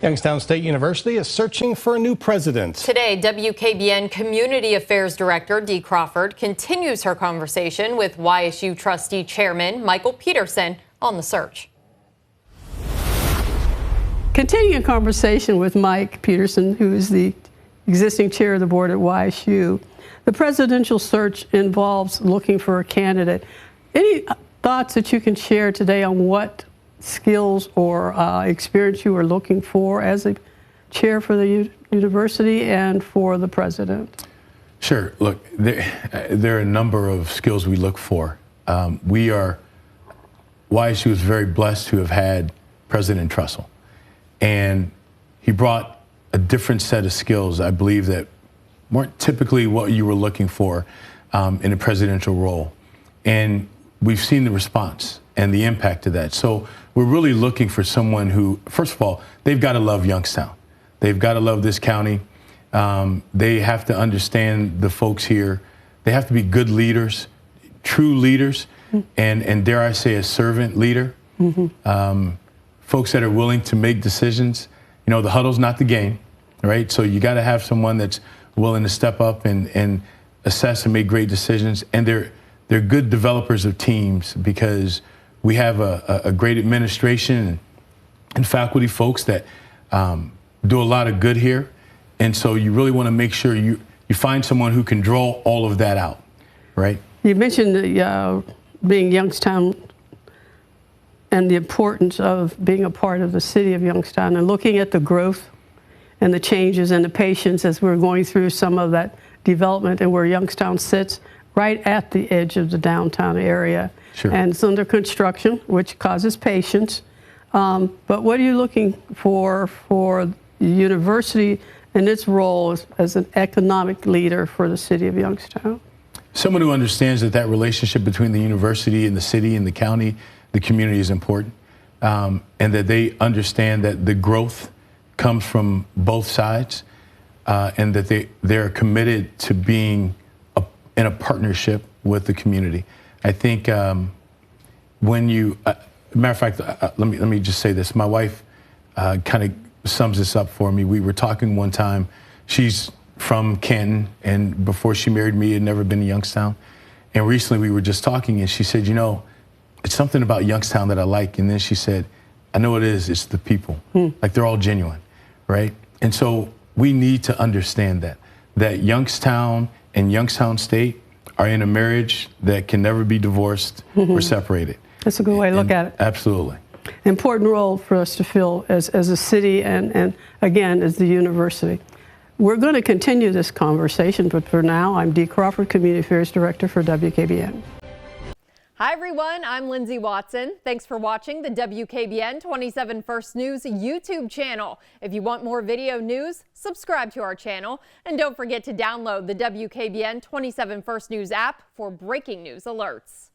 Youngstown State University is searching for a new president. Today, WKBN Community Affairs Director Dee Crawford continues her conversation with YSU Trustee Chairman Mike Peterson on the search. Continuing a conversation with Mike Peterson, who is the existing chair of the board at YSU, the presidential search involves looking for a candidate. Any thoughts that you can share today on what skills or experience you are looking for as a chair for the university and for the president? Sure. Look, there are a number of skills we look for. YSU is very blessed to have had President Trussell, and he brought a different set of skills, I believe, that weren't typically what you were looking for in a presidential role. And we've seen the response and the impact of that. So we're really looking for someone who, first of all, they've got to love Youngstown. They've got to love this county. They have to understand the folks here. They have to be good leaders, true leaders, and dare I say, a servant leader. Folks that are willing to make decisions. You know, the huddle's not the game, right? So you got to have someone that's willing to step up and assess and make great decisions. And they're good developers of teams, because we have a great administration and faculty folks that do a lot of good here. And so you really want to make sure you find someone who can draw all of that out, right? You mentioned being Youngstown and the importance of being a part of the city of Youngstown and looking at the growth and the changes and the patience as we're going through some of that development, and where Youngstown sits right at the edge of the downtown area. Sure. And it's under construction, which causes patience. But what are you looking for the university and its role as an economic leader for the city of Youngstown? Someone who understands that relationship between the university and the city and the county, the community, is important, and that they understand that the growth comes from both sides, and that they're committed to being in a partnership with the community. I think when you, matter of fact, let me just say this. My wife kind of sums this up for me. We were talking one time. She's from Canton, and before she married me, had never been to Youngstown. And recently we were just talking, and she said, you know, it's something about Youngstown that I like. And then she said, I know it is. It's the people. Like, they're all genuine, right? And so we need to understand that Youngstown and Youngstown State are in a marriage that can never be divorced or separated. That's a good way to look at it. Absolutely. Important role for us to fill as a city and again, as the university. We're going to continue this conversation, but for now, I'm Dee Crawford, Community Affairs Director for WKBN. Hi, everyone. I'm Lindsay Watson. Thanks for watching the WKBN 27 First News YouTube channel. If you want more video news, subscribe to our channel. And don't forget to download the WKBN 27 First News app for breaking news alerts.